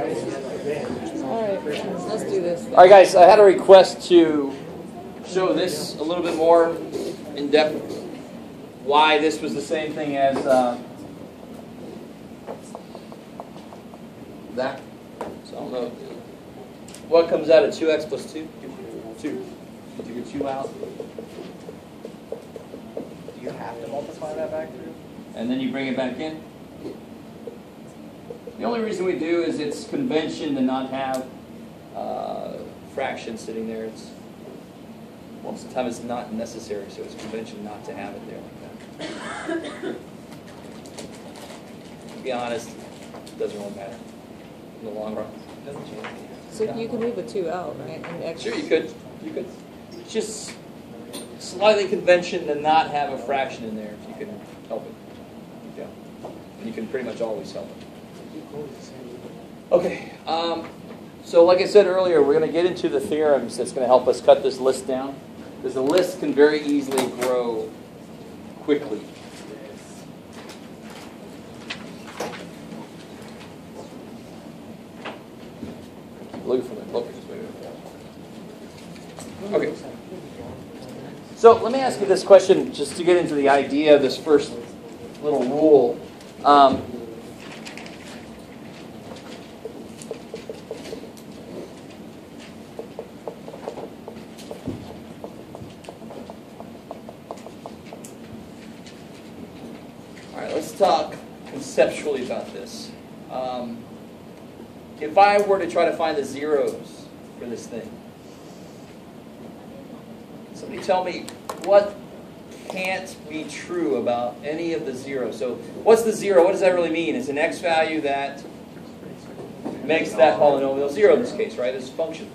Alright, let's do this. All right, guys, I had a request to show this a little bit more in depth. Why this was the same thing as that. So I don't know. What comes out of 2x plus 2? 2. Did you get 2 out? Do you have to multiply that back through? And then you bring it back in. The only reason we do is it's convention to not have fractions sitting there. It's most of the time it's not necessary, so it's convention not to have it there like that. To be honest, it doesn't really matter in the long run. It doesn't change. So you can leave the 2 out, right? And X. Sure, you could. You could. It's just slightly convention to not have a fraction in there if you can help it. Yeah. And you can pretty much always help it. Okay. So like I said earlier, we're going to get into the theorems that's going to help us cut this list down. Because the list can very easily grow quickly. Looking for the look. Okay. So let me ask you this question just to get into the idea of this first little rule. Let's talk conceptually about this. If I were to try to find the zeros for this thing, somebody tell me what can't be true about any of the zeros. So what's the zero? What does that really mean? It's an x value that makes that polynomial zero in this case, right? It's a function.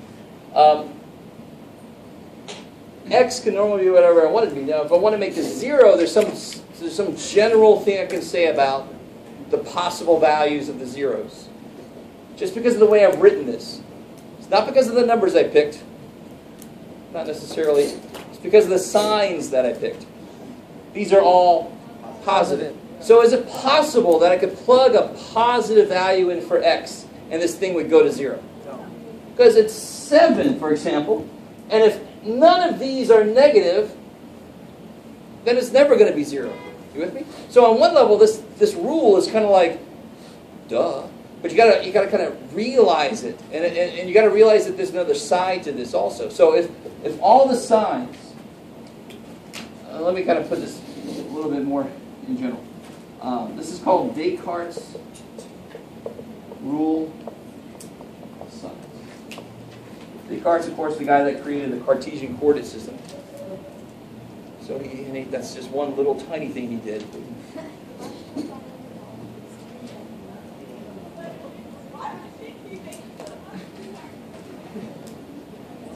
X can normally be whatever I want it to be. Now, if I want to make this zero, there's some general thing I can say about the possible values of the zeros. Just because of the way I've written this. It's not because of the numbers I picked. Not necessarily. It's because of the signs that I picked. These are all positive. So is it possible that I could plug a positive value in for x and this thing would go to 0? No. Because it's 7, for example. And if none of these are negative, then it's never going to be 0. You with me? So on one level, this rule is kind of like, duh. But you gotta kind of realize it, and you gotta realize that there's another side to this also. So if all the signs, let me kind of put this a little bit more in general. This is called Descartes' rule of signs. Descartes, of course, the guy that created the Cartesian coordinate system. So that's just one little tiny thing he did.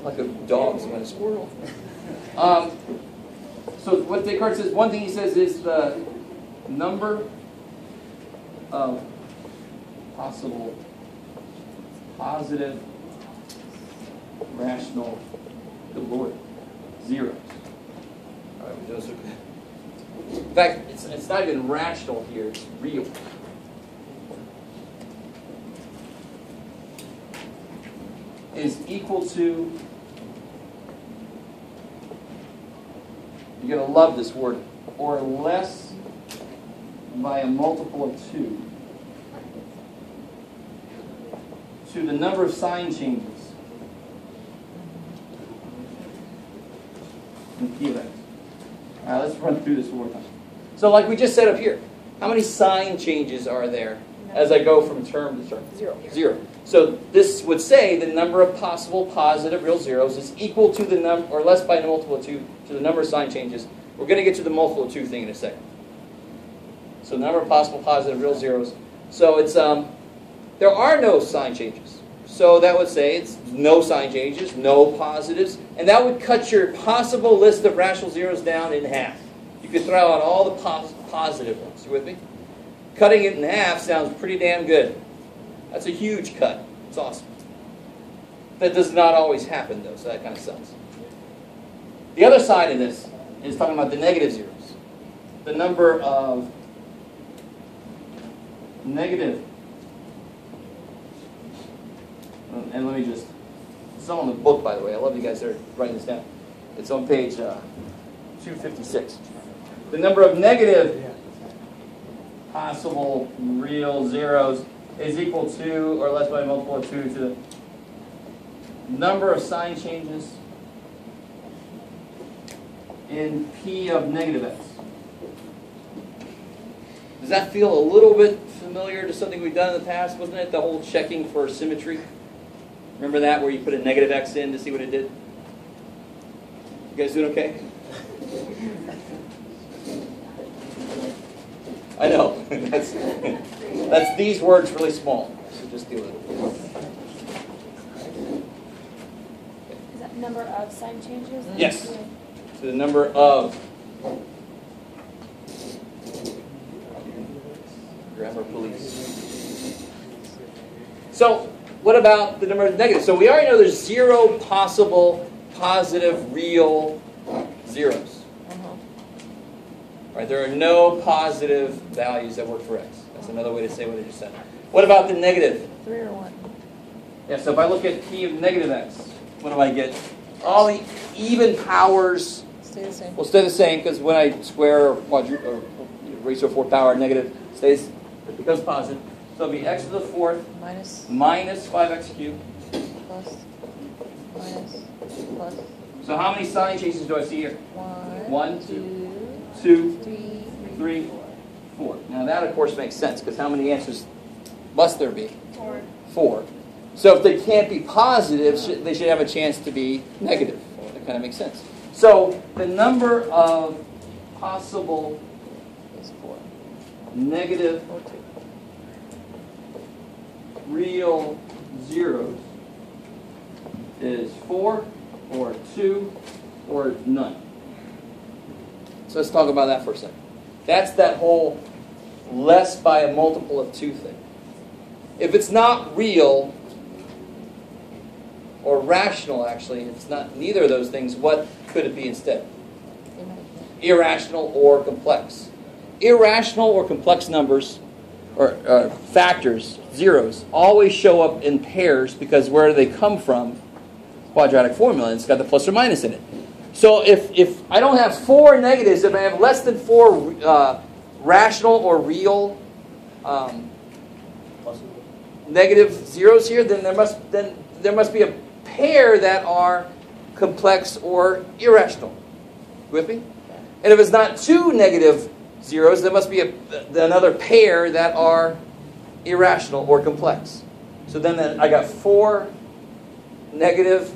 Like a dog, not a squirrel. So what Descartes says, one thing he says is the number of possible positive rational, good Lord, zeros. All right, we just, in fact, it's not even rational here, it's real. Is equal to, you're going to love this word, or less by a multiple of 2 to the number of sign changes in P of x. All right, let's run through this one more time. So like we just said up here, how many sign changes are there as I go from term to term? 0. 0. So this would say the number of possible positive real zeros is equal to the number, or less by a multiple of 2 to the number of sign changes. We're going to get to the multiple of 2 thing in a second. So the number of possible positive real zeros. So it's there are no sign changes. So that would say it's no sign changes, no positives, and that would cut your possible list of rational zeros down in half. You could throw out all the positive ones. You with me? Cutting it in half sounds pretty damn good. That's a huge cut. It's awesome. That does not always happen, though, so that kind of sucks. The other side of this is talking about the negative zeros. The number of negative and let me just, it's not on the book, by the way. I love you guys that are writing this down. It's on page 256. The number of negative possible real zeros is equal to or less by a multiple of 2 to the number of sign changes in P of negative x. Does that feel a little bit familiar to something we've done in the past? Wasn't it the whole checking for symmetry? Remember that, where you put a negative x in to see what it did? You guys doing okay? I know. That's these words really small. So just deal with it. Is that number of sign changes? Yes. So the number of grammar police. So what about the number of negatives? So we already know there's 0 possible positive real zeros. Right, there are no positive values that work for x. That's another way to say what I just said. What about the negative? 3 or 1. Yeah, so if I look at P of negative x, what do I get? All the even powers Stay the same. will stay the same, because when I square or raise to a 4th power negative, it becomes positive. So it'll be x to the 4th minus 5x cubed. Plus, minus, plus. So how many sign changes do I see here? 1, 2, 3, 3, 4. Now that, of course, makes sense, because how many answers must there be? 4. 4. So if they can't be positive, they should have a chance to be negative. That kind of makes sense. So the number of possible is 4. negative Or 2. real zeros is 4 or 2 or none. So let's talk about that for a second. That's that whole less by a multiple of 2 thing. If it's not real, or rational actually, if it's not neither of those things, what could it be instead? Irrational or complex. Irrational or complex numbers, or factors, zeros, always show up in pairs, because where do they come from? Quadratic formula, and it's got the plus or minus in it. So if I don't have 4 negatives, if I have less than 4 rational or real negative zeros here, then there must be a pair that are complex or irrational. With me? And if it's not 2 negative zeros, there must be another pair that are irrational or complex. So then I got 4 negative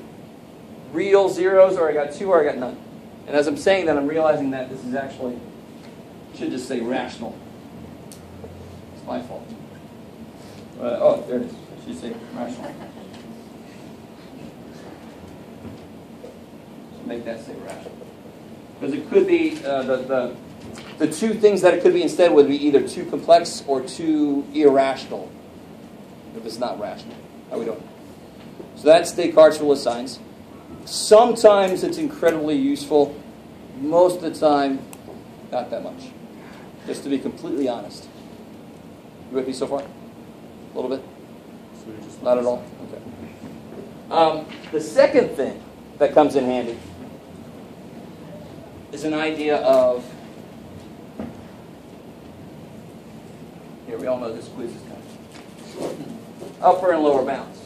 real zeros, or I got 2, or I got none. And as I'm saying that, I'm realizing that this is actually, should just say rational. It's my fault. Oh, there it is. I should say rational. So make that say rational. Because it could be, the 2 things that it could be instead would be either too complex or too irrational, if it's not rational. How we doing? So that's Descartes' rule of signs. Sometimes it's incredibly useful. Most of the time, not that much. Just to be completely honest. You with me so far? A little bit? Not at all? Okay. The second thing that comes in handy is an idea of, here we all know this quiz is coming, upper and lower bounds.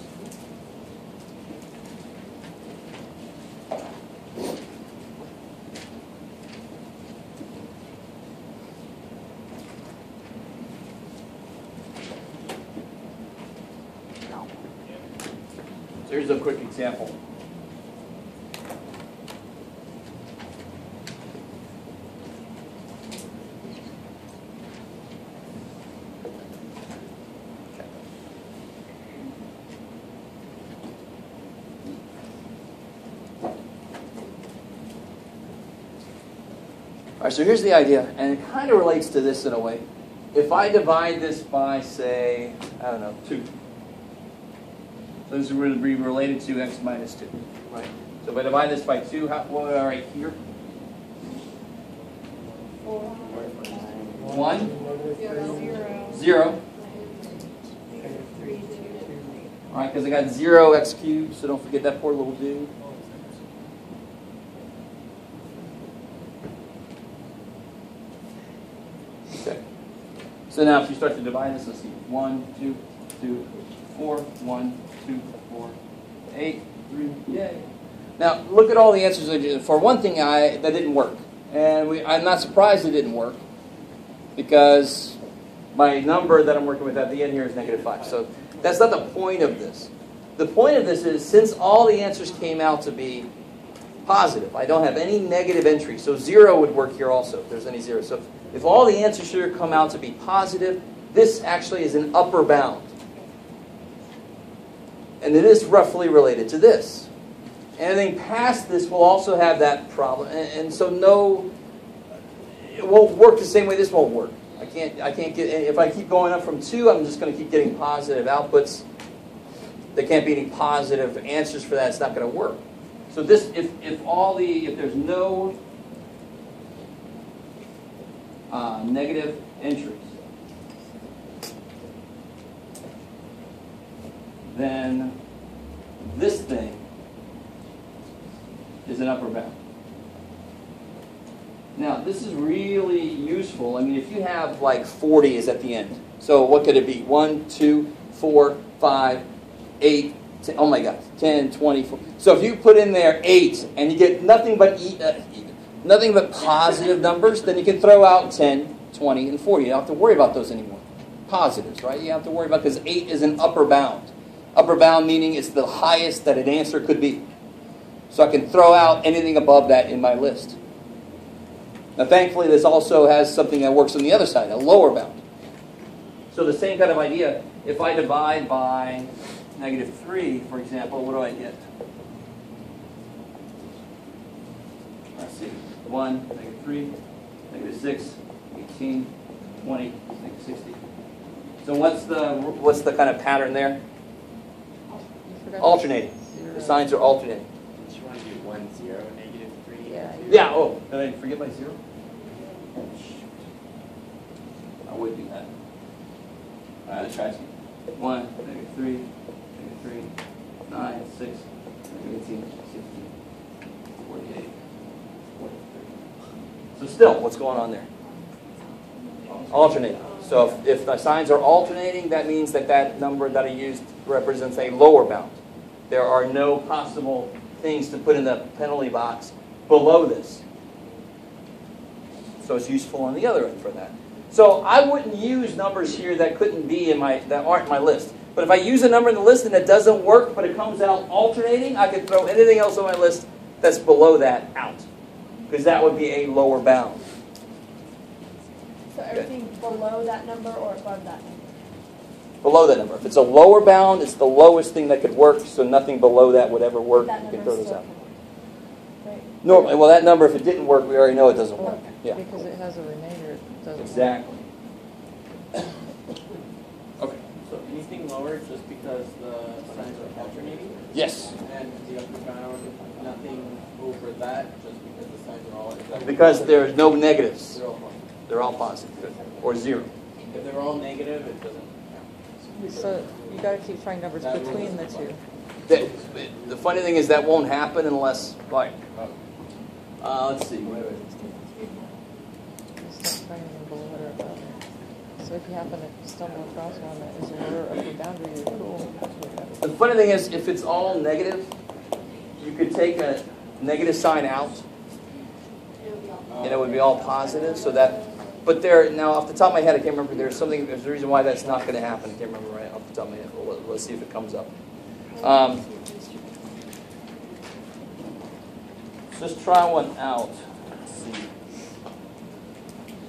So here's a quick example. All right, so here's the idea, and it kind of relates to this in a way. If I divide this by, say, I don't know, 2. So this would be related to x minus 2. Right. So if I divide this by 2, what would I write here? 4, 1, 0, 0. 3, 2. All right, because I got 0 x cubed, so don't forget that poor little dude. Okay. So now if you start to divide this, let's see. 1, 2, 2, 4, 1, 2, 4, 8, 3, yay. Now, look at all the answers I did. For one thing, that didn't work. And I'm not surprised it didn't work, because my number that I'm working with at the end here is -5. So that's not the point of this. The point of this is, since all the answers came out to be positive, I don't have any negative entry. So 0 would work here also, if there's any 0. So if all the answers here come out to be positive, this actually is an upper bound. And it is roughly related to this. Anything past this will also have that problem. And so no, it won't work the same way this won't work. I can't get, if I keep going up from 2, I'm just going to keep getting positive outputs. There can't be any positive answers for that. It's not going to work. So this, if there's no negative entries, then this thing is an upper bound. Now, this is really useful. I mean, if you have like 40 is at the end. So what could it be? 1, 2, 4, 5, 8, 10, oh my God, 10, 20. 40. So if you put in there 8 and you get nothing but positive numbers, then you can throw out 10, 20, and 40. You don't have to worry about those anymore. Positives, right? You have to worry about, because 8 is an upper bound. Upper bound meaning it's the highest that an answer could be. So I can throw out anything above that in my list. Now thankfully this also has something that works on the other side, a lower bound. So the same kind of idea, if I divide by -3, for example, what do I get? Let's see. 1, -3, -6, 18, 20, -60. So what's the kind of pattern there? Alternating. The signs are alternating. Did you want to do 1, 0, -3? Yeah. Yeah, oh, did I forget my 0? I would do that. All right, let's try it. 1, -3, -3, 9, 6, -18, 16, 48, 43. So still, what's going on there? Alternating. So if the signs are alternating, that means that that number that I used represents a lower bound. There are no possible things to put in the penalty box below this. So it's useful on the other end for that. So I wouldn't use numbers here that couldn't be that aren't in my list. But if I use a number in the list and it doesn't work, but it comes out alternating, I could throw anything else on my list that's below that out, because that would be a lower bound. So everything below that number or above that number? Below that number. If it's a lower bound, it's the lowest thing that could work, so nothing below that would ever work. That You can number throw those still out. can work. Right. Normally, well, that number, if it didn't work, we already know it doesn't work. Yeah. Because it has a remainder, it doesn't. Exactly. Okay. So anything lower just because the signs are alternating? Yes. And the upper bound, nothing over that just because the signs are all... Because there's no negatives. They're all positive. They're all positive. Or 0. If they're all negative, it doesn't count. So you got to keep trying numbers That between the rules two. The funny thing is that won't happen unless, like, let's see. Wait. It's not finding them below it or above it. So if you happen to stumble across one that is a lower upper boundary, you're cool. The funny thing is, if it's all negative, you could take a negative sign out, and it would be all positive. So that, but there now, off the top of my head, I can't remember. There's a reason why that's not going to happen. I can't remember right off the top of my head. Well, let's see if it comes up. Let's try one out. Let's see.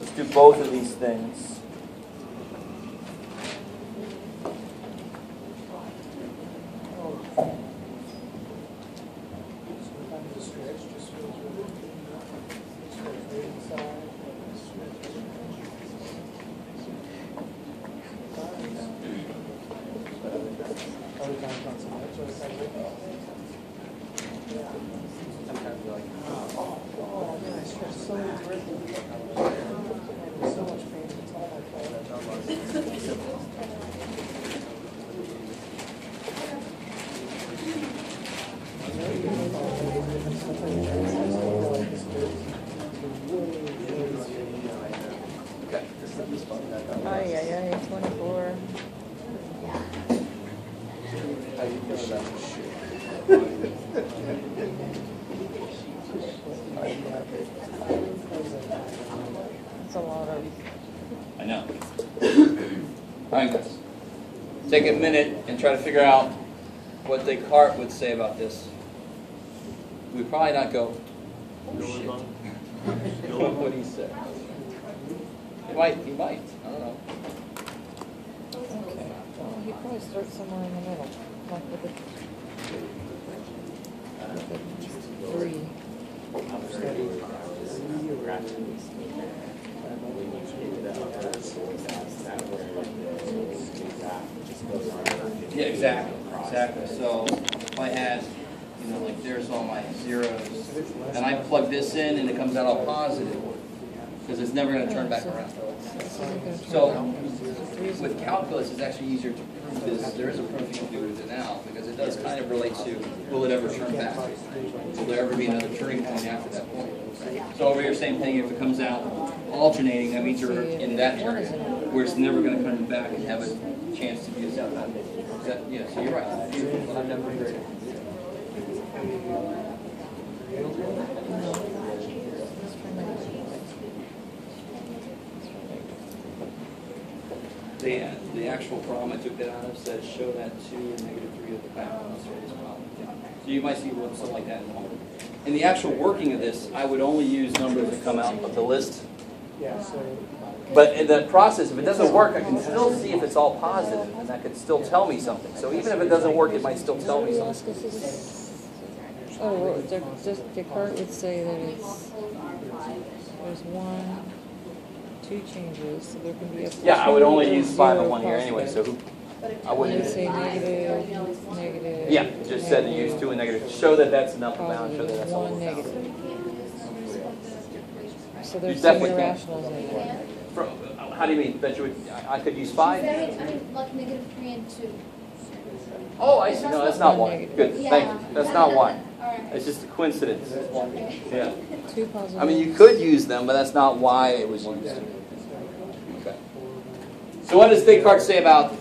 Let's do both of these things. Sometimes you're like, you feel about It's a lot of. I know. All right, guys. Take a minute and try to figure out what Descartes would say about this. We'd probably not go, oh shit. What he said. He might. I don't know. Okay. Well, he probably starts somewhere in the middle, like with the 3. Yeah, exactly. So if I had, like there's all my zeros, and I plug this in and it comes out all positive, because it's never going to turn back around. So with calculus, it's actually easier to prove this. There is a proof you can do with it now, because it does kind of relate to, will it ever turn back? Will there ever be another turning point after that point? So over here, same thing, if it comes out alternating, that means you're in that area, where it's never going to come back and have a chance to be a zero. Yeah, so you're right. The actual problem I took that out of says show that 2 and -3 at the back. So you might see something like that in the home. In the actual working of this, I would only use numbers that come out of the list. But in the process, if it doesn't work, I can still see if it's all positive, and that could still tell me something. So even if it doesn't work, it might still tell me something. Oh, well, Descartes would say that there's 1, 2 changes, so there can be a Yeah, I would only 2 or use 5 and 0 1 here anyway, so I wouldn't. Say negative. Yeah, just said to use 2 and negative. Show that that's enough amount. Show that that's all. 1 negative. So there's You 2 definitely can. irrationals in there. How do you mean? That you would? I could use 5. I mean, like -3 and 2. Oh, I see. No, that's not 1. Good. Thank you. That's not 1. Alright. It's just a coincidence. Yeah. 2 positive. I mean, you could use them, but that's not why it was used. Okay. So what does Descartes say about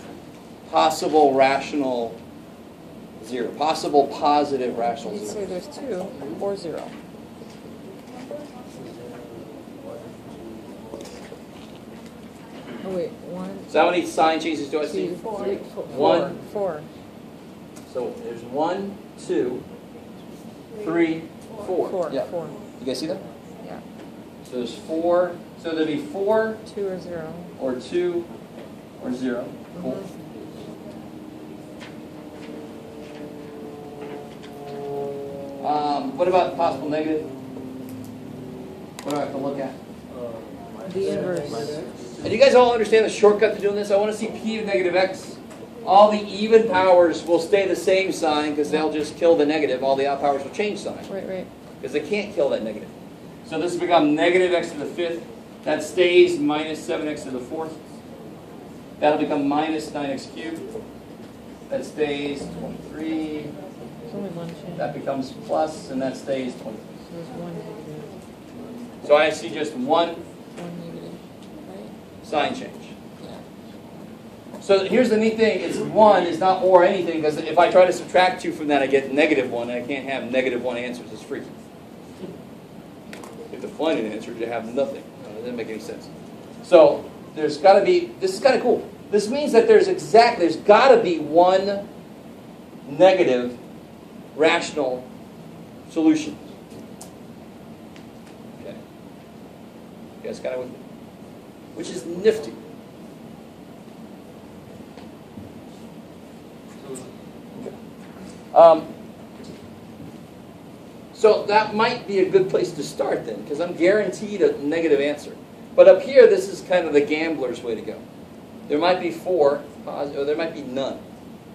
possible rational zero? Possible positive rational You'd zero? say there's 2 or 0. Oh wait, 1. So how many sign changes do I see? 2, 3, 4. 1. 4. So there's 1, 2, 3, 4. 4. Yeah. 4. You guys see that? Yeah. So there's 4. So there'd be 4 2 or 0. or 2 or 0. Cool. What about possible negative? What do I have to look at? The inverse. And you guys all understand the shortcut to doing this? I want to see p of negative x. All the even powers will stay the same sign because they'll just kill the negative. All the odd powers will change sign Right. because they can't kill that negative. So this will become negative x to the 5th. That stays minus 7x to the 4th. That'll become minus 9x cubed. That stays 23. There's only 1 change. That becomes plus, and that stays 20. So there's 1 negative. So I see just 1 1 negative. Right? sign change. Yeah. So here's the neat thing, it's 1 is not or anything, because if I try to subtract 2 from that, I get negative 1, and I can't have negative 1 answers, it's freaky. You have to find an answer to have nothing. It doesn't make any sense. So there's got to be, this is kind of cool. This means that there's got to be 1 negative rational solution. Okay. You guys kind of with me? Which is nifty. So that might be a good place to start then, because I'm guaranteed a negative answer. But up here, this is kind of the gambler's way to go. There might be 4 positive, or there might be none.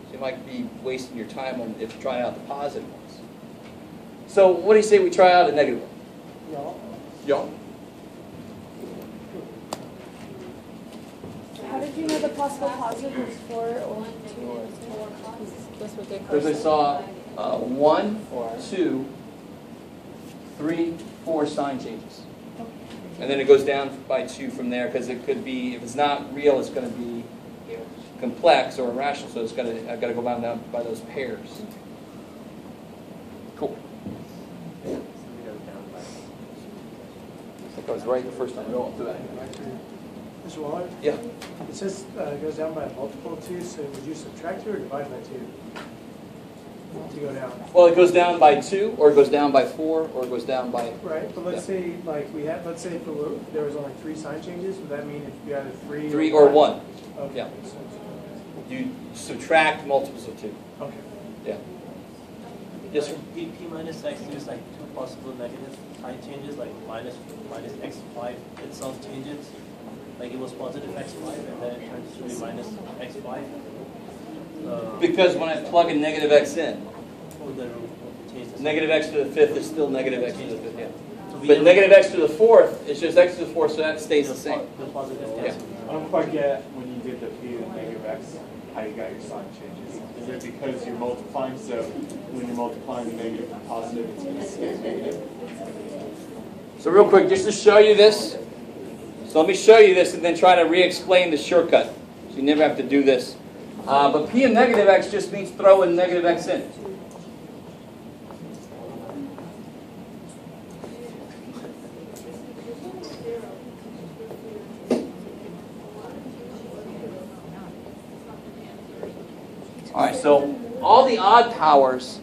So you might be wasting your time on if you try out the positive ones. So what do you say we try out a negative one? Yeah. How did you know the possible positive was 4 or 2 or 4? That's what they call Because I saw 1, 2, 3, 4 sign changes. And then it goes down by 2 from there, because it could be, if it's not real, it's going to be complex or irrational, so it's I've got to go down by those pairs. Cool. I think I was right the first time. Mr. Waller? Yeah. It says it goes down by a multiple of 2, so would you subtract 2 or divide by 2 to go down? Well, it goes down by 2, or it goes down by 4, or it goes down by... Right, but let's say let's say if there was only 3 sign changes, would that mean if you added 3 3 or 1. Okay. Yeah. You subtract multiples of 2. Okay. Yeah. Yes, sir? P minus x, there's like 2 possible negative sign changes, like minus x5 itself changes. Like it was positive x5 and then it turns to be minus x5. Because when I plug a negative x in, Change the negative x to the 5th is still negative x to the 5th, yeah. So we But have negative x to the 4th is just x to the 4th, so that stays the same. the positive Yeah. cancel. I don't quite get when you did the p and negative x, how you got your sign changes. Is it because you're multiplying, so when you're multiplying the negative and positive, it's going to stay negative? So real quick, just to show you this, so let me show you this and then try to re-explain the shortcut. So you never have to do this. But p of negative x just means throw in negative x in. All right, so all the odd powers,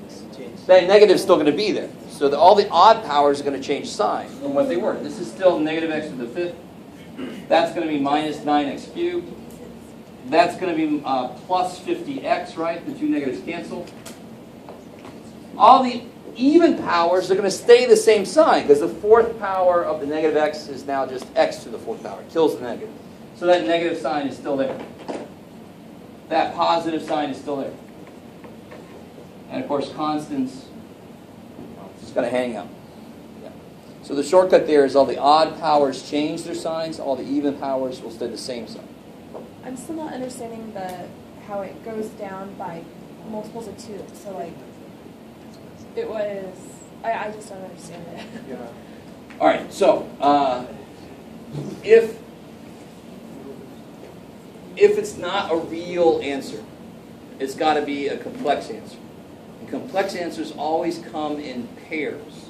that negative is still going to be there. So all the odd powers are going to change sign from what they were. This is still negative x to the 5th. That's going to be minus 9x cubed. That's going to be plus 50x, right? The 2 negatives cancel. All the even powers are going to stay the same sign because the 4th power of the negative x is now just x to the 4th power. It kills the negative. So that negative sign is still there. That positive sign is still there. And of course, constants just got to hang out. Yeah. So the shortcut there is all the odd powers change their signs, all the even powers will stay the same sign. I'm still not understanding how it goes down by multiples of 2. So like, it was, I just don't understand it. Yeah. All right, so if it's not a real answer, it's got to be a complex answer. And complex answers always come in pairs.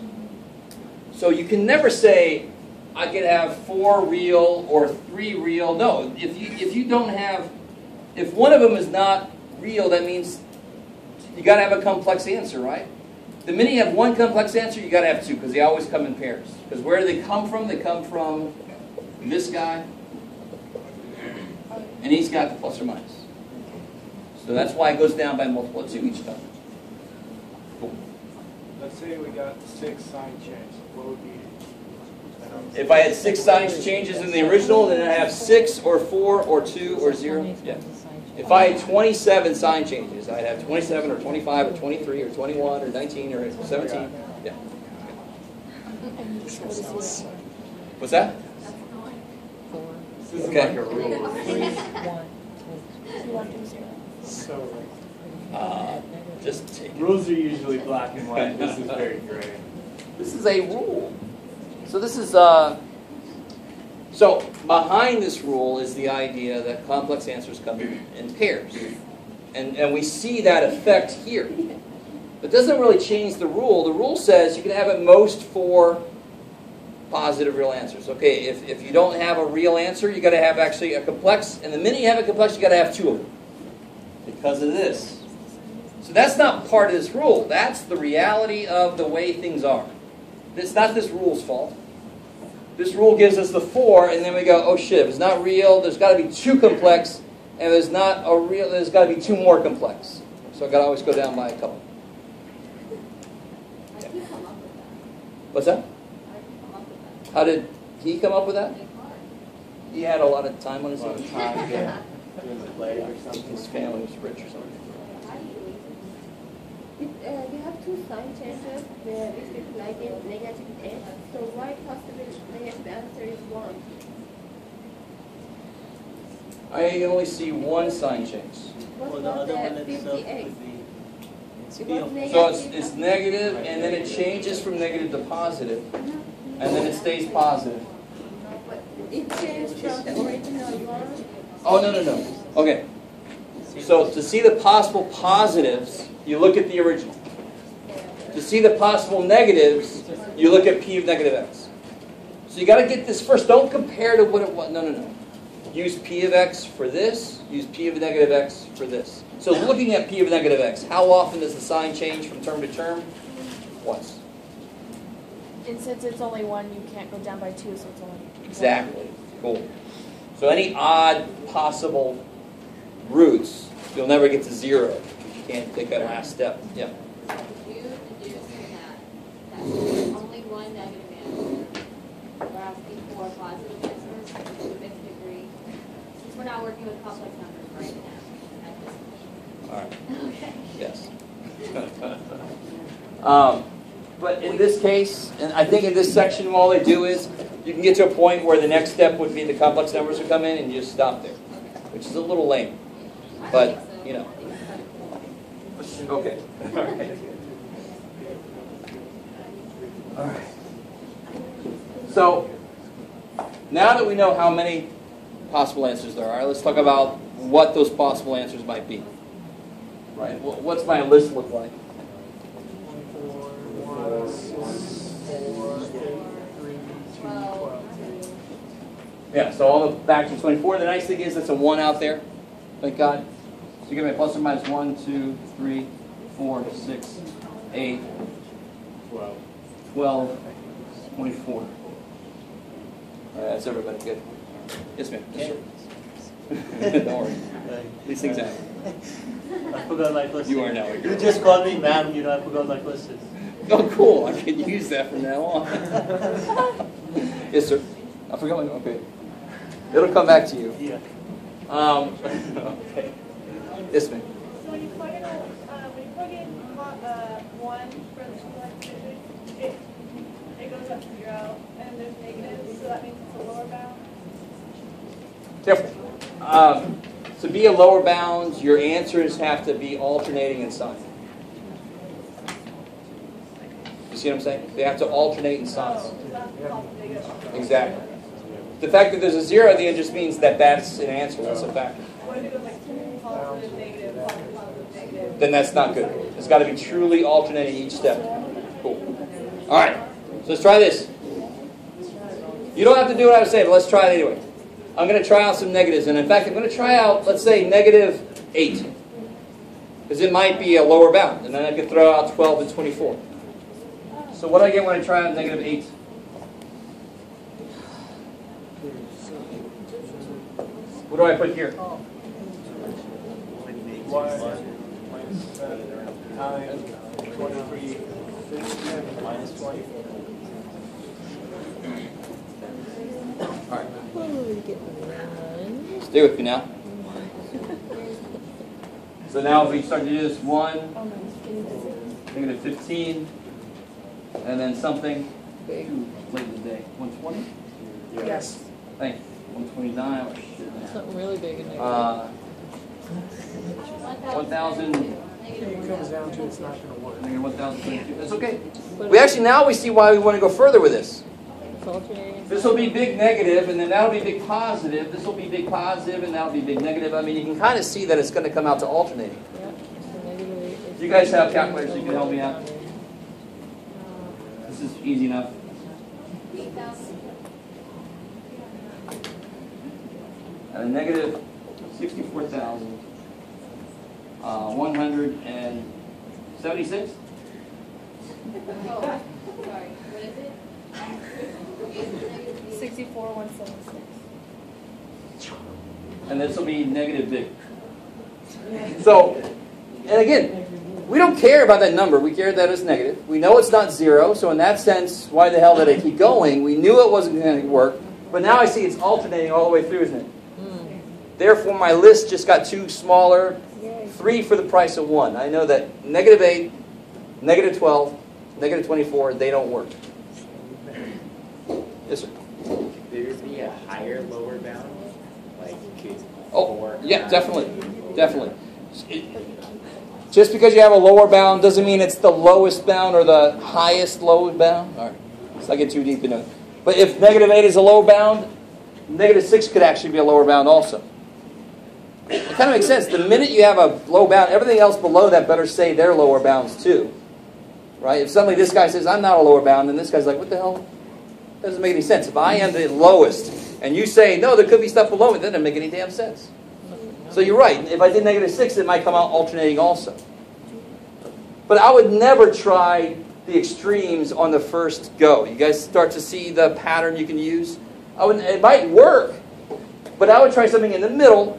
So you can never say, I could have 4 real or 3 real. No, if you don't have, if one of them is not real, that means you got to have a complex answer, right? The minute you have one complex answer, you got to have 2 because they always come in pairs. Because where do they come from? They come from this guy, and he's got the plus or minus. So that's why it goes down by a multiple of 2 each time. Cool. Let's say we got 6 sign changes. What would be? If I had 6 sign changes in the original, then I have 6 or 4 or 2 or 0. Yeah. If I had 27 sign changes, I'd have 27 or 25 or 23 or 21 or 19 or 17. Yeah. What's that? 4, This isn't Okay. like a rule. 1, So Just take it. Rules are usually black and white. This is very gray. This is a rule. So this is so behind this rule is the idea that complex answers come in pairs. And we see that effect here. It doesn't really change the rule. The rule says you can have at most 4 positive real answers. Okay, if you don't have a real answer, you got to have actually a complex. And the minute you have a complex, you got to have 2 of them. Because of this. So that's not part of this rule. That's the reality of the way things are. It's not this rule's fault. This rule gives us the 4, and then we go, oh shit, if it's not real, there's got to be 2 complex, and there's not a real, there's got to be 2 more complex. So I've got to always go down by a couple. Yeah. What's that? How did he come up with that? He had a lot of time on his hands. Yeah. Doing the play or something. His family was rich or something. We have 2 sign changes where it's like in negative x. So why possible negative answer is 1? I only see 1 sign change. What Well, the about other one the itself 50x? would be, it's It P was of negative. So it's negative, and then it changes from negative to positive, and then it stays positive. It changed from the original one. Oh, no. Okay. So to see the possible positives, you look at the original. To see the possible negatives, you look at p of negative x. So you got to get this first. Don't compare to what it was. No, no, no. Use p of x for this. Use p of negative x for this. So looking at p of negative x, how often does the sign change from term to term? Once. And since it's only 1, you can't go down by 2, so it's only 1. Exactly. Cool. So any odd possible roots, you'll never get to 0. You can't take that last step. Yeah. You deduce from that there's only one negative answer. We're asking for positive answers to a fifth degree. Since we're not working with complex numbers right now. All right. Okay. Yes. But in this case, and I think in this section, all they do is you can get to a point where the next step would be the complex numbers would come in, and you just stop there, which is a little lame. But, you know. Okay. All right. All right. So, now that we know how many possible answers there are, let's talk about what those possible answers might be. Right? What's my list look like? 1, 6, 4, 8, 3, 2, 12. Yeah, so all the factors 24. The nice thing is that's a 1 out there. Thank God. So you get my plus or minus 1, 2, 3, 4, 6, 8, 12, 24. All right, that's everybody. Good. Yes, ma'am. Yes, sir. Don't worry. These things happen. I forgot my question. You are now. You just called me ma'am, you know, I forgot my questions. Oh, cool. I can use that from now on. Yes, sir. I forgot my... Okay. It'll come back to you. Yeah. Okay. Yes, ma'am. So when you plug in, one for the two-line digit, it goes up to 0, and there's negatives, so that means it's a lower bound. Careful. To be a lower bound, your answers have to be alternating in sign. You see what I'm saying? They have to alternate in signs. Exactly. The fact that there's a 0 at the end just means that that's an answer. That's a factor. What if it goes like positive, negative, positive, negative? Then that's not good. It's got to be truly alternating each step. Cool. All right. So let's try this. You don't have to do what I was saying, but let's try it anyway. I'm going to try out some negatives. And in fact, I'm going to try out, let's say, negative 8. Because it might be a lower bound. And then I could throw out 12 and 24. So what do I get when I try out negative 8? What do I put here? 23, Minus 20. All right. Stay with me now. So now if we start to do this 1, negative 15, and then something Big. too late in the day. 120? Yes. Thank you. 129. Oh, shit. Something really big in there. 1,000. It comes down to it's not going to work. Negative 1,022. That's okay. We actually now we see why we want to go further with this. It's alternating. This will be big negative, and then that'll be big positive. This will be big positive, and that'll be big negative. I mean, you can kind of see that it's going to come out to alternating. Yeah. So negative 8. Do you guys have calculators you can help me out? This is easy enough. 8,000. At a negative 64,176. Oh, sorry. What is it? 64,176. And this will be negative big. So, and again, we don't care about that number. We care that it's negative. We know it's not 0. So in that sense, why the hell did I keep going? We knew it wasn't going to work. But now I see it's alternating all the way through, isn't it? Therefore, my list just got 2 smaller. 3 for the price of 1. I know that negative 8, negative 12, negative 24, they don't work. Yes, sir. Could there be a higher lower bound? Like, Oh, yeah, definitely. Definitely. Just because you have a lower bound doesn't mean it's the lowest bound or the highest low bound. All right. Let's not get too deep into it. But if negative 8 is a low bound, negative 6 could actually be a lower bound also. Okay? kind of makes sense. The minute you have a low bound, everything else below that better say their lower bounds too. Right? If suddenly this guy says, I'm not a lower bound, then this guy's like, what the hell? Doesn't make any sense. If I am the lowest, and you say, no, there could be stuff below me, that doesn't make any damn sense. So you're right. If I did -6, it might come out alternating also. But I would never try the extremes on the first go. You guys start to see the pattern you can use? It might work, but I would try something in the middle,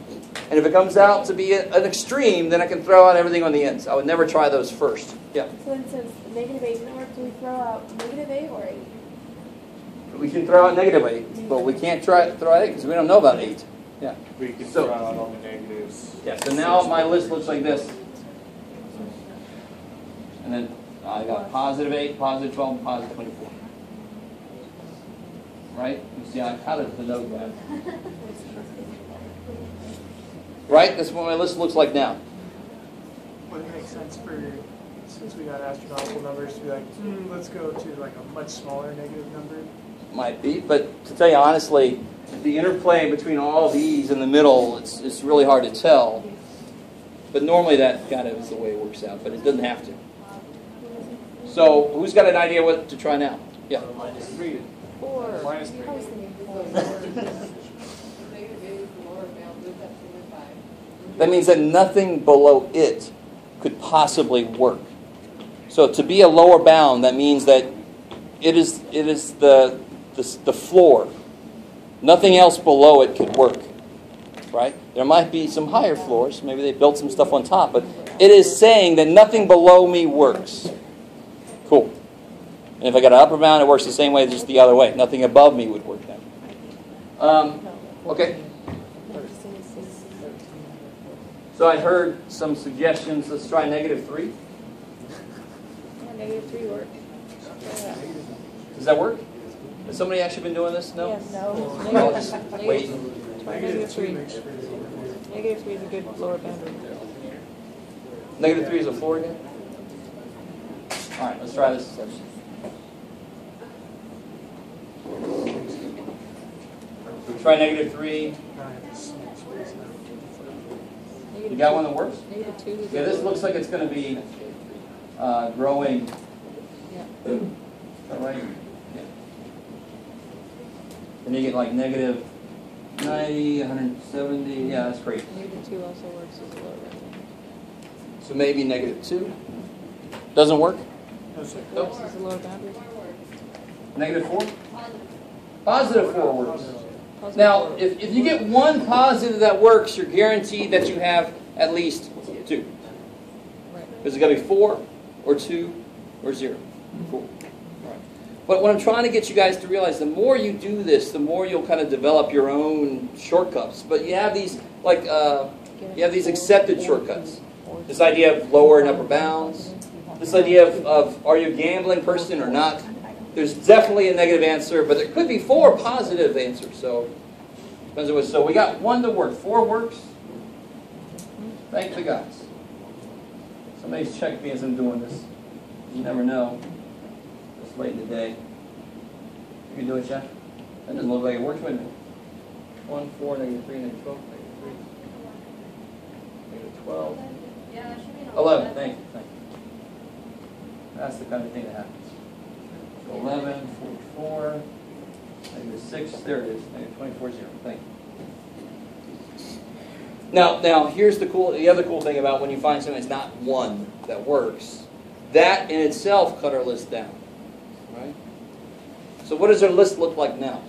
and if it comes out to be an extreme, then I can throw out everything on the ends. I would never try those first. Yeah? So then since negative 8 doesn't work, do we throw out negative 8 or 8? We can throw out negative 8, but we can't throw out 8 because we don't know about 8. Yeah. We can throw out all the negatives. Yeah, so now my list looks like this. And then I got positive 8, positive 12, and positive 24. Right? You see, I kind of denote that. Right? That's what my list looks like now. Would it make sense since we got astronomical numbers, to be like, let's go to like a much smaller negative number? Might be, but to tell you honestly, the interplay between all these in the middle, it's really hard to tell. But normally that kind of is the way it works out, but it doesn't have to. So, who's got an idea what to try now? Yeah. -3. 4. -3. I was thinking 4. That means that nothing below it could possibly work. So to be a lower bound, that means that it is the floor. Nothing else below it could work. Right? There might be some higher floors. Maybe they built some stuff on top. But it is saying that nothing below me works. Cool. And if I got an upper bound, it works the same way, just the other way. Nothing above me would work then. Okay. So I heard some suggestions. Let's try -3. Negative 3 works. Does that work? Has somebody actually been doing this? No? Yes. No. I'll just wait. -3. -3 is a good lower boundary. -3 is a floor again? All right, let's try this. So try -3. You got one that works? -2. Yeah, this looks like it's going to be growing. Yeah. All right. Yeah. And you get like -90, 170. Yeah, that's great. -2 also works as a lower boundary. So maybe -2. Doesn't work? Nope. Works as a lower boundary. -4? Positive 4 works. Now, if you get one positive that works, you're guaranteed that you have at least 2. Right. Because it's got to be 4 or 2 or 0. Cool. All right. But what I'm trying to get you guys to realize, the more you do this, the more you'll kind of develop your own shortcuts. But you have these, like, you have these accepted shortcuts. This idea of lower and upper bounds. This idea of are you a gambling person or not? There's definitely a negative answer, but there could be 4 positive answers. So depends on what. So we got 1 to work. 4 works. Thank the guys. Somebody's checked me as I'm doing this. You never know. It's late in the day. You can do it, Jeff. That doesn't look like it works. Wait a minute. 1, 4, -3, -12, -3, -12. Yeah, that should be an 11. Thank you. Thank you. That's the kind of thing that happens. 11, 44, -6, there it is, -24, 0. Thank you. Now here's the other cool thing about when you find something that's not 1 that works. That in itself cut our list down, right? So what does our list look like now?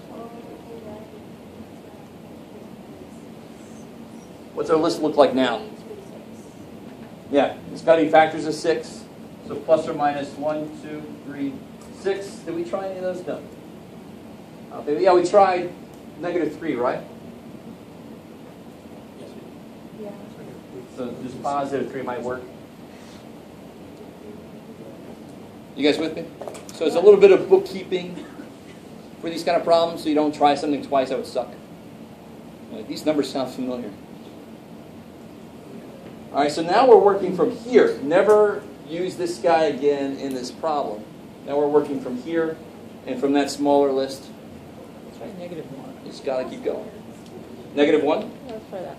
What's our list look like now? Yeah, it's got to be factors of 6. So plus or minus 1, 2, 3, 6. Did we try any of those? No. Okay, yeah, we tried -3, right? Yes, Yeah. So just positive 3 might work. You guys with me? So it's a little bit of bookkeeping for these kind of problems, so you don't try something twice that would suck. Like, these numbers sound familiar. All right, so now we're working from here. Never use this guy again in this problem. Now we're working from here and from that smaller list. Let's try -1. You just got to keep going. -1? Let's try that.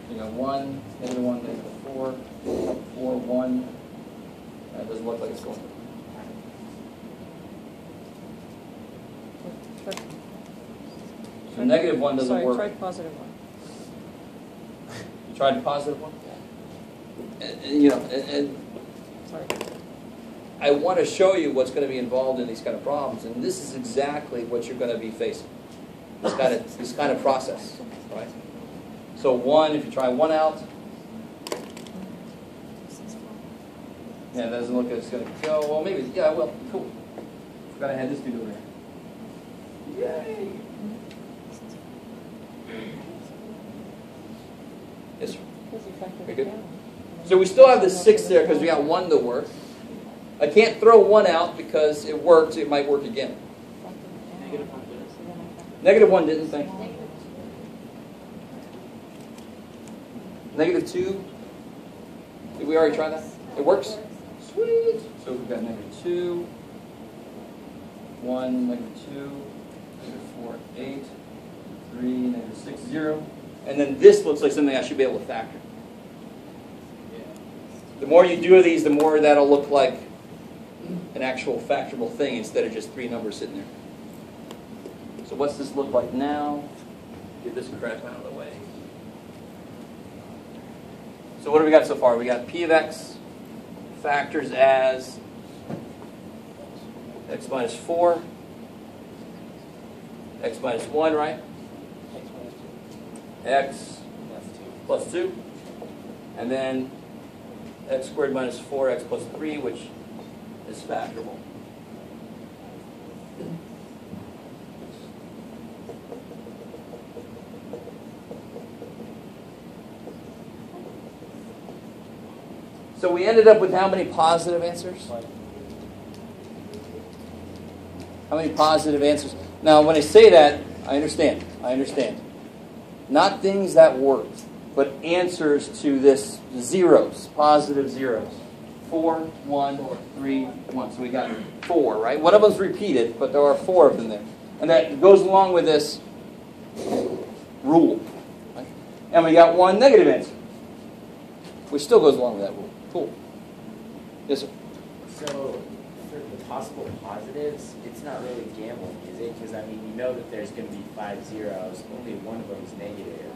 You got 1, -1, -4, 4, 1. That doesn't look like it's going. So -1 doesn't Sorry, work. try positive 1. You tried the positive one? And Sorry. I want to show you what's going to be involved in these kind of problems, and this is exactly what you're going to be facing. This kind of process, right? So 1, if you try 1 out, yeah, it doesn't look like it's going to go. Well, maybe, yeah, well, cool. Forgot I had this dude over there. Yay! Yes, sir. Very good. So we still have the 6 there because we got 1 to work. I can't throw 1 out because it worked. It might work again. -1 didn't think. -2. Did we already try that? It works? Sweet. So we've got -2, 1, -2, -4, 8, 3, -6, 0. And then this looks like something I should be able to factor. The more you do of these, the more that'll look like an actual factorable thing instead of just 3 numbers sitting there. So what's this look like now? Get this crap out of the way. So what do we got so far? We got P of X factors as X minus 4, X minus 1, right? X plus 2. And then X squared minus 4X plus 3, which is factorable. So we ended up with how many positive answers? How many positive answers? Now, when I say that, I understand. Not things that worked, but answers to this zeros, positive zeros. 4, 1, 3, 1. So we got 4, right? One of them's repeated, but there are 4 of them there. And that goes along with this rule. Right? And we got 1 negative answer, which still goes along with that rule. Cool. Yes, sir? So, for the possible positives, it's not really gambling, is it? Because, I mean, you know that there's going to be 5 zeros. Only one of them is negative.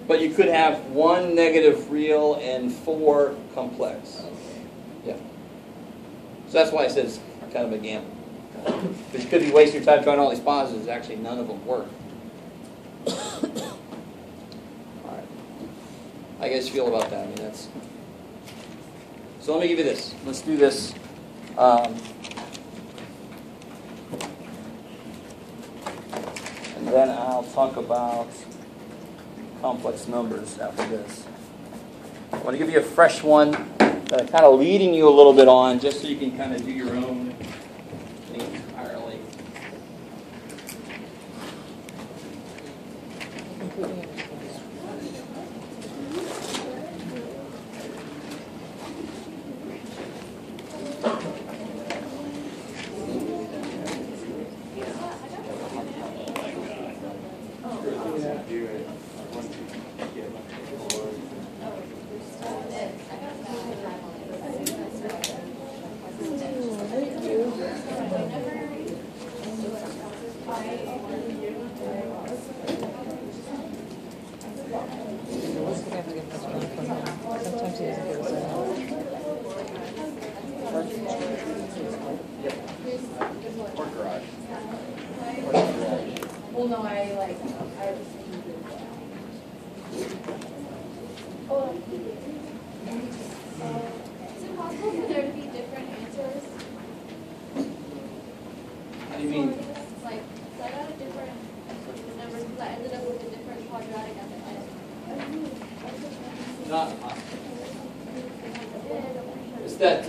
But you could have 1 negative real and 4 complex. Okay. Yeah. So that's why I said it's kind of a gamble. Because you could be wasting your time trying all these positives. Actually, none of them work. All right. How you guys feel about that? I mean, that's... So let me give you this. Let's do this. And then I'll talk about complex numbers after this. I want to give you a fresh one that I'm kind of leading you a little bit on, just so you can kind of do your own thing entirely. Sometimes he doesn't give us a Or garage. Well, no, I Is it possible for there to be different answers? How do you mean? Like, so I got a different numbers because I ended up with a different quadratic at the end. Not possible. It's that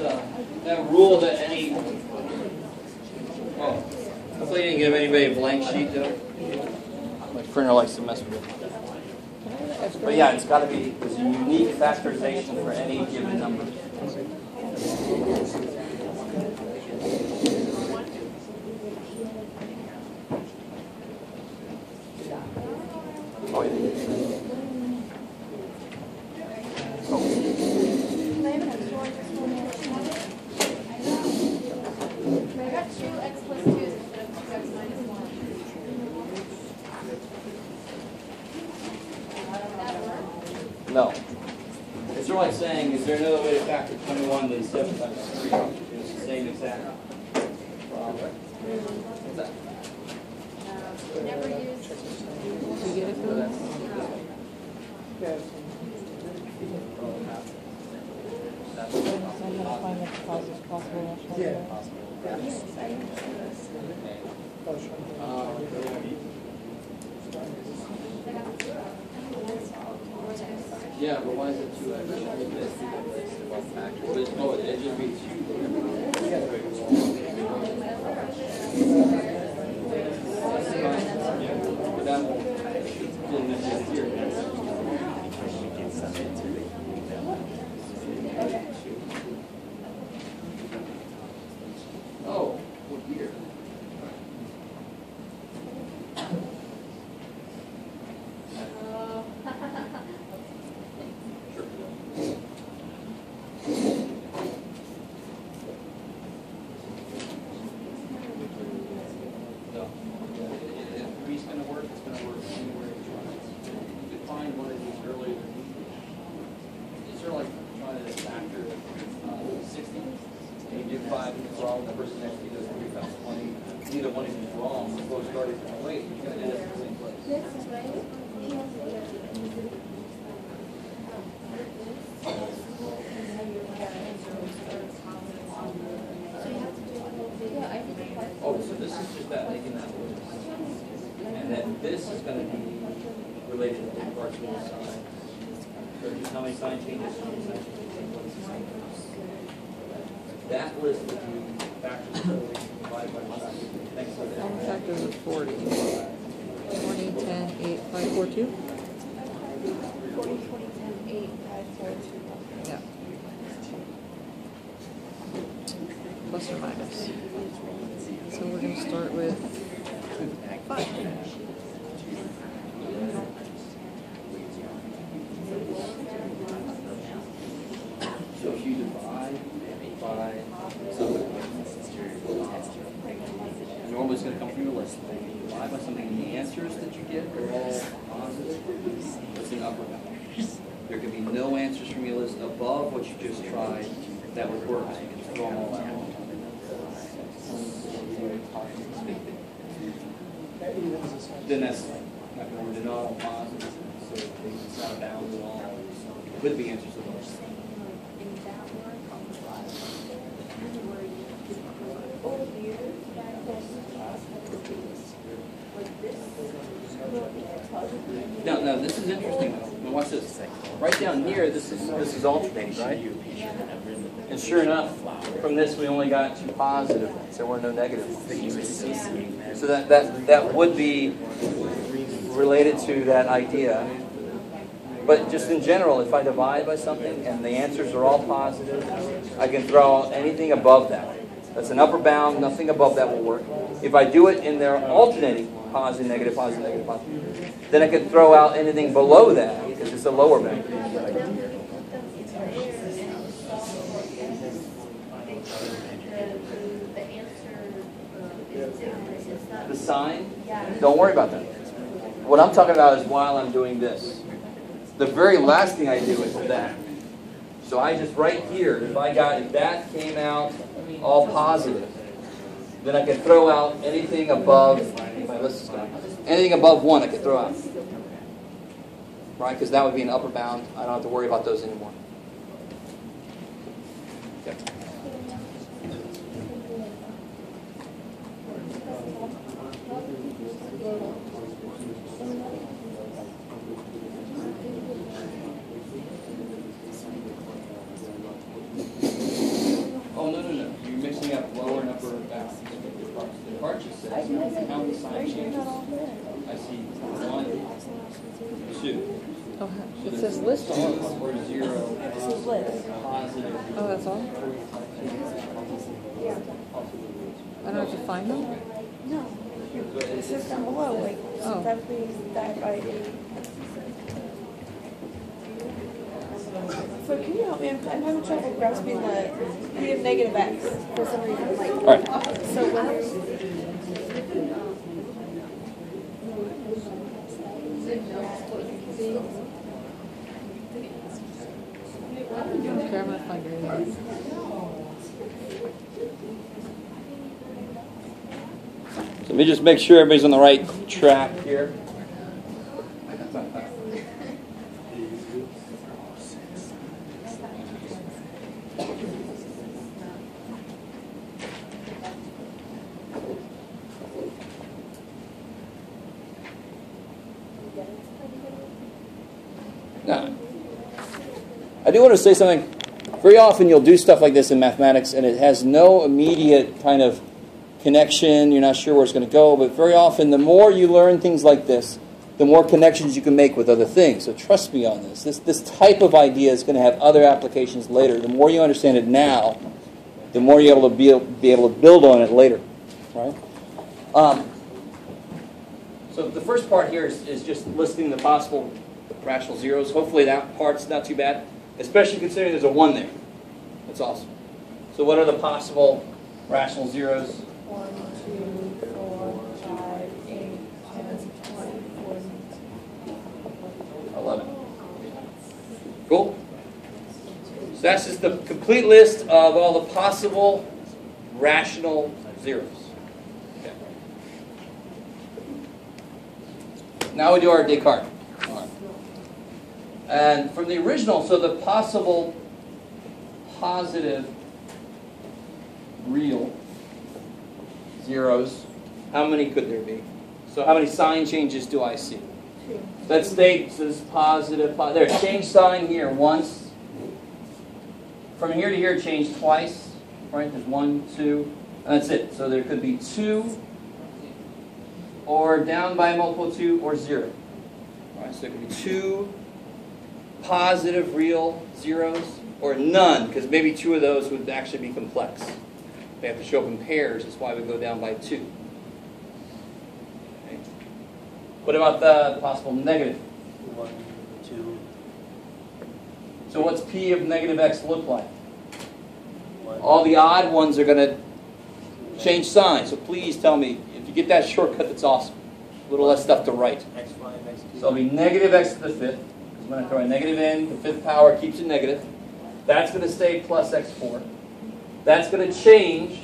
rule that any... Oh, hopefully you didn't give anybody a blank sheet, though. My printer likes to mess with it. But yeah, it's got to be there's a unique factorization for any given number. Oh, yeah. No. It's sort of like saying, is there another way to factor 21 than 7 times 3? It's the same exact problem. What's that? Never use. Do you get it, Phil? I'm gonna find the closest possible rational Yeah, but why is it 2x? But it's, oh, it just means 2. But that didn't necessarily here. Oh, what year? No. If 3's going to work, it's going to work anywhere you try. You could find one of these earlier. It's sort of like trying to factor 60. And you do 5 and it's wrong, the person next to you does 3 times 20. Neither one of you is wrong. We're both starting from the weight. You're going to end up in the same place. Oh, so this is just that making that work. And then this is going to be related to the parts of the sign. So just how many sign changes? That list would be factors divided by the sign. Thanks for that. All factors of 40. 20, 10, 8, 5, 4, 2? 40, 20, 10, 8, 5, 4, 2. Yeah. Plus or minus. So we're going to start with 5. So if you divide by something, normally it's going to come from your list. Divide by something, and the answers that you get are all positive. It's an upper bound. There can be no answers from your list above what you just tried that would work. So you can just throw them all out. Then that's not going to all positive. So it's not a bound at all. Could be answers to those. Now this is interesting. Now watch this. Right down here, this is alternating, right? And sure enough, from this we only got 2 positive. There were no negatives. So that would be related to that idea. But just in general, if I divide by something and the answers are all positive, I can throw out anything above that. That's an upper bound. Nothing above that will work. If I do it in their alternating positive, negative, positive, negative, positive, then I can throw out anything below that because it's a lower bound. The sign? Don't worry about that. What I'm talking about is while I'm doing this. The very last thing I do is that. So I just right here, if that came out all positive, then I can throw out anything above, my list is gone, anything above 1 I can throw out. Right? Because that would be an upper bound. I don't have to worry about those anymore. Okay. Oh, no. You're mixing up lower and upper bounds. The part just says how many sign changes. I see 1, 2. Oh, it says list all of them. Or 0. It says list. Positive. Oh, that's all? I don't have to find them? No. It says down below, like, Oh. that means that by 8. So can you help me? I'm having trouble grasping the p of negative x for some reason. Like, All right. so when there's grammar fun days. So let me just make sure everybody's on the right track here. Now, I do want to say something. Very often you'll do stuff like this in mathematics and it has no immediate kind of connection. You're not sure where it's going to go. But very often the more you learn things like this, the more connections you can make with other things. So trust me on this. This type of idea is going to have other applications later. The more you understand it now, the more you're able to be able to build on it later. Right? So the first part here is just listing the possible rational zeros. Hopefully that part's not too bad, especially considering there's a 1 there. That's awesome. So what are the possible rational zeros? 1, 2, 4, 5, 8, 10, 20, 40. 11. Cool? So that's just the complete list of all the possible rational zeros. Okay. Now we do our Descartes. And from the original, so the possible positive real zeros, how many could there be? So how many sign changes do I see? Let's state this positive, there, change sign here once. From here to here, change twice. Right, there's 1, 2, and that's it. So there could be 2, or down by a multiple of 2, or 0. All right, so there could be 2 positive real zeros, or none, because maybe 2 of those would actually be complex. They have to show up in pairs. That's why we go down by 2. Okay. What about the possible negative? 1, 2. So what's P of negative x look like? 1. All the odd ones are going to change signs. So please tell me, if you get that shortcut, that's awesome. A little less stuff to write. X5, X2. So it'll be negative x to the 5th. I'm going to throw a negative in. The 5th power keeps it negative. That's going to stay plus x4. That's going to change.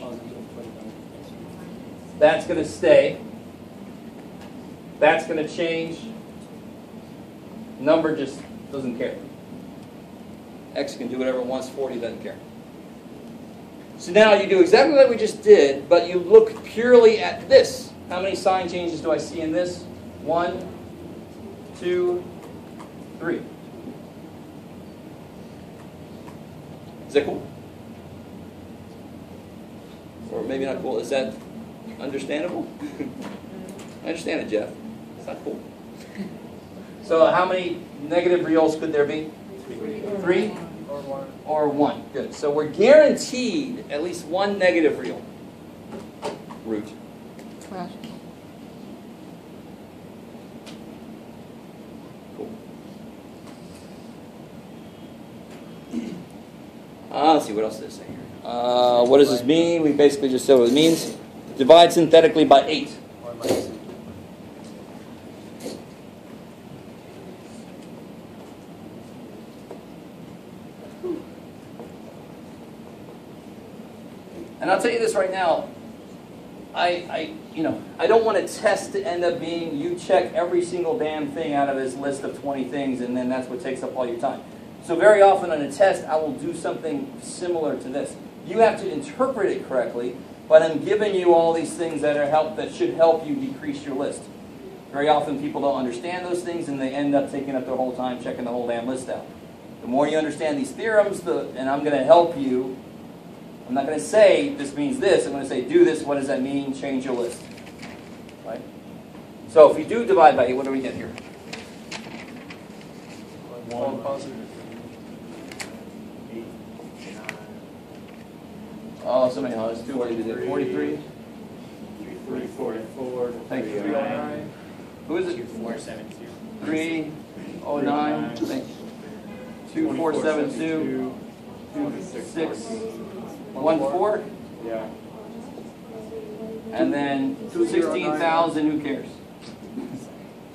That's going to stay. That's going to change. Number just doesn't care. X can do whatever it wants. 40 doesn't care. So now you do exactly what we just did, but you look purely at this. How many sign changes do I see in this? 1, 2, 3. Is that cool? Or maybe not cool. Is that understandable? I understand it, Jeff. It's not cool. So how many negative reals could there be? 3? Or 1. Good. So we're guaranteed at least 1 negative real root. Rational. Cool. Let's see, what else did it say here? What does this mean? We basically just said what it means. Divide synthetically by 8. Or minus 8. And I'll tell you this right now, I don't want a test to end up being you check every single damn thing out of this list of 20 things and then that's what takes up all your time. So very often on a test, I will do something similar to this. You have to interpret it correctly, but I'm giving you all these things that should help you decrease your list. Very often people don't understand those things and they end up taking up their whole time checking the whole damn list out. The more you understand these theorems, and I'm going to help you. I'm not going to say this means this. I'm going to say do this. What does that mean? Change your list. Right? So if you do divide by 8, what do we get here? 1 positive. 8, 9. Oh, so many. It's 2 ways to do it. 43. 344. Thank you. 309. Who is it? 472. 309. Thank you. 2472. 26. 14. Yeah. And then 16,000. Who cares?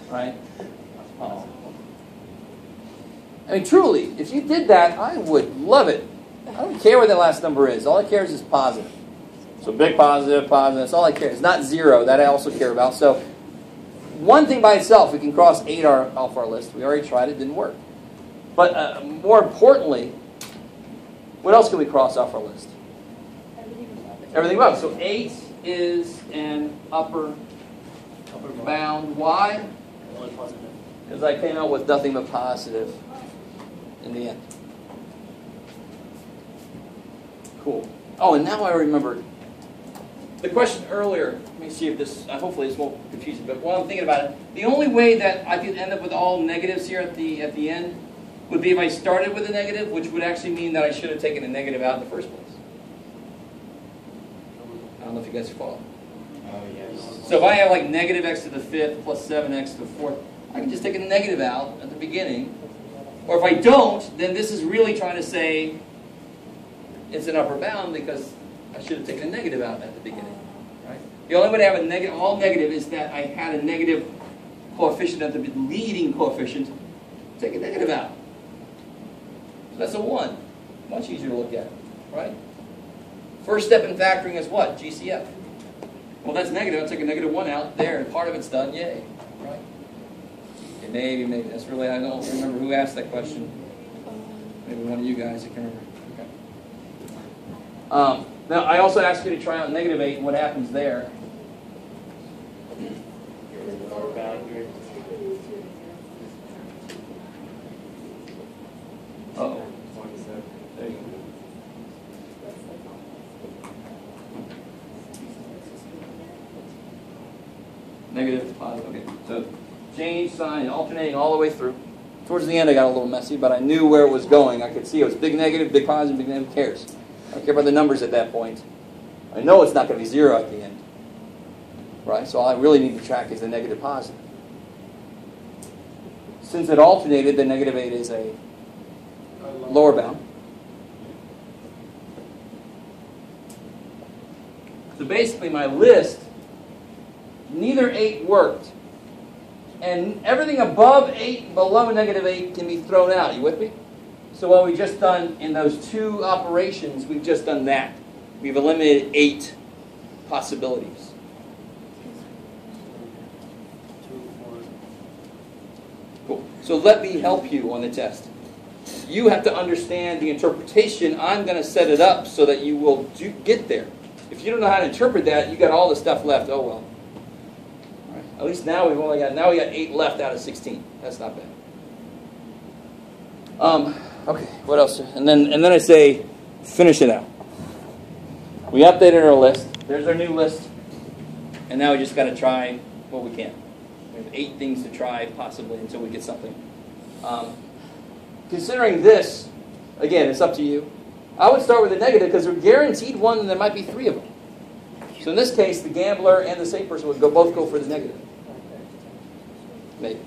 Right? Oh. I mean, truly, if you did that, I would love it. I don't care what that last number is. All I care is positive. So big positive, positive, that's all I care. It's not 0. That I also care about. So one thing by itself, we can cross 8 off our list. We already tried it. Didn't work. But more importantly, what else can we cross off our list? Everything above. So 8 is an upper bound. Why? Only positive. Because I came out with nothing but positive in the end. Cool. Oh, and now I remember the question earlier. Let me see if this, hopefully this won't confuse you, but while I'm thinking about it, the only way that I could end up with all negatives here at the end would be if I started with a negative, which would actually mean that I should have taken a negative out in the first place. I don't know if you guys follow. Oh, yes. So if I have like negative x to the 5th plus 7x to the 4th, I can just take a negative out at the beginning. Or if I don't, then this is really trying to say it's an upper bound because I should have taken a negative out at the beginning. Right? The only way to have a negative, all negative, is that I had a negative coefficient at the leading coefficient. Take a negative out. So that's a 1. Much easier to look at, right? First step in factoring is what? GCF. Well, that's negative. I'll take a negative 1 out there, and part of it's done. Yay. Right? Okay, maybe. That's really, I don't remember who asked that question. Maybe one of you guys. I can't remember. Okay. Now, I also asked you to try out negative 8 and what happens there. Uh-oh. There you go. Negative, positive. Okay, so change sign, alternating all the way through. Towards the end, I got a little messy, but I knew where it was going. I could see it was big negative, big positive, big negative. Who cares? I don't care about the numbers at that point. I know it's not going to be 0 at the end. Right? So all I really need to track is the negative positive. Since it alternated, the negative 8 is a lower bound. So basically my list, neither 8 worked. And everything above 8 and below negative 8 can be thrown out. You with me? So what we've just done in those 2 operations, we've just done that. We've eliminated 8 possibilities. Cool. So let me help you on the test. You have to understand the interpretation. I'm going to set it up so that you will get there. If you don't know how to interpret that, you got all the stuff left. Oh well. All right. At least now we got 8 left out of 16. That's not bad. Okay. What else? And then I say, finish it out. We updated our list. There's our new list, and now we just got to try what we can. We have 8 things to try possibly until we get something. Considering this, again, it's up to you. I would start with a negative because we're guaranteed one, and there might be 3 of them. So in this case, the gambler and the safe person would both go for the negative. Maybe.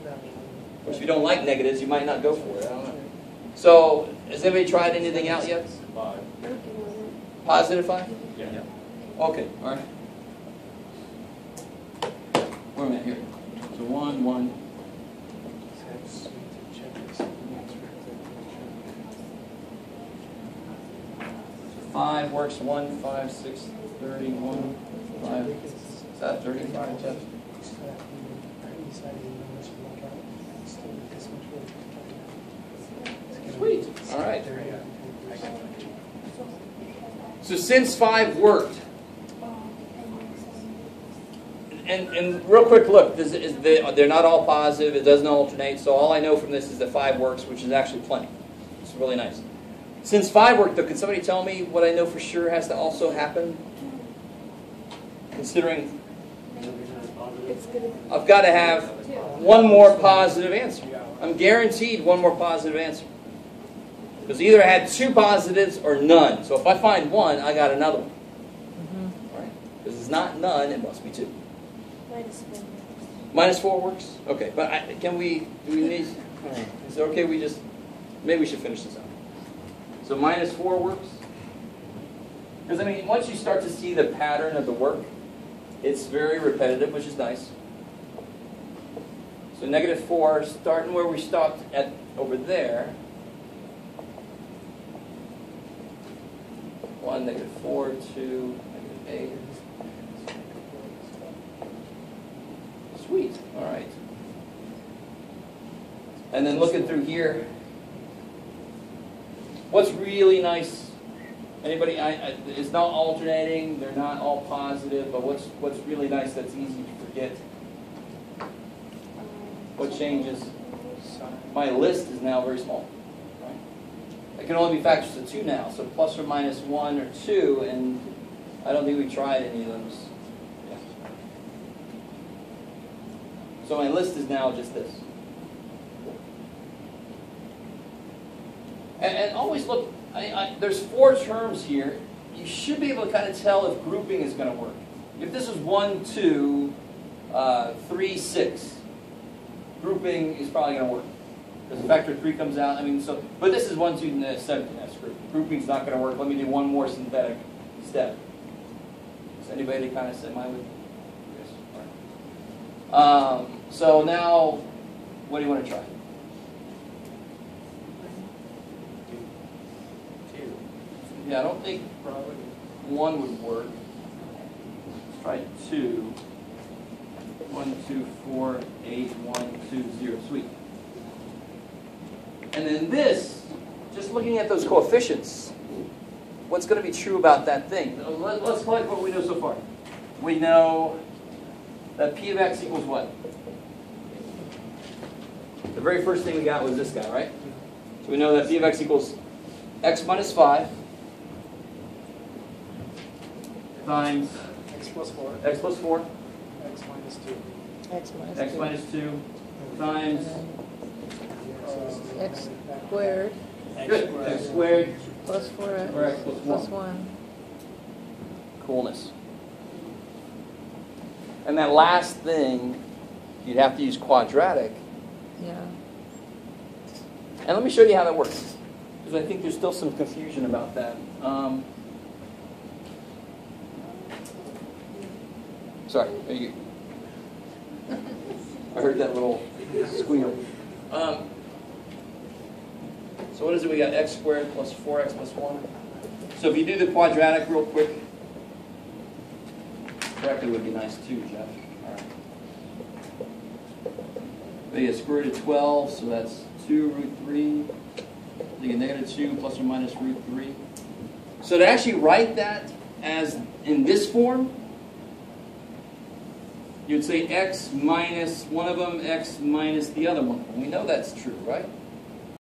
Of course, if you don't like negatives, you might not go for it. I don't know. So, has anybody tried anything out yet? 5. Positive 5? Yeah. Okay, all right. Where am I here? So 1, 1. 5 works. 1, 5, 6, 31, 5. Is that 35, Jeff? Sweet. All right. So since 5 worked, and real quick look, they're not all positive. It doesn't alternate. So all I know from this is that 5 works, which is actually plenty. It's really nice. Since 5 worked, though, can somebody tell me what I know for sure has to also happen? Considering I've got to have one more positive answer. I'm guaranteed one more positive answer. Because either I had 2 positives or none. So if I find 1, I got another one. All right? Because it's not none, it must be 2. Minus 4 works? Okay, but do we need, is it okay we just, maybe we should finish this out. So minus 4 works? Because I mean, once you start to see the pattern of the work, it's very repetitive, which is nice. So negative 4, starting where we stopped at over there. 1, negative 4, 2, negative 8. Sweet. All right. And then looking through here, what's really nice? Anybody? It's not alternating. They're not all positive. But what's really nice? That's easy to forget. What changes? My list is now very small. Right? It can only be factors of 2 now. So plus or minus 1 or 2, and I don't think we tried any of those. Yeah. So my list is now just this. And always look, there's 4 terms here. You should be able to kind of tell if grouping is going to work. If this is 1, 2, 3, 6, grouping is probably going to work. Because the factor 3 comes out. I mean, so, but this is 1, 2, 17. That's group. Grouping's not going to work. Let me do one more synthetic step. Does anybody kind of say mine would? Yes. All right. So now, what do you want to try? 2. Yeah, I don't think probably 1 would work. Let's try 2. 1, 2, 4, 8, 1, 2, 0. Sweet. And then this, just looking at those coefficients, what's going to be true about that thing? Let's collect what we know so far. We know that P of X equals what? The very first thing we got was this guy, right? So we know that P of X equals X minus 5 times X plus 4. X plus 4. X minus 2. X minus X 2. minus 2 times X squared good. X squared plus 4x or X plus 1. 1. Coolness. And that last thing, you'd have to use quadratic. Yeah. And let me show you how that works, because I think there's still some confusion about that. Sorry, I heard that little squeal. So what is it? We got x squared plus 4x plus 1. So if you do the quadratic real quick, bracket would be nice too, Jeff. All right. We get square root of 12, so that's 2 root 3. You get negative 2 plus or minus root 3. So to actually write that as in this form, you'd say x minus one of them, x minus the other one. We know that's true, right?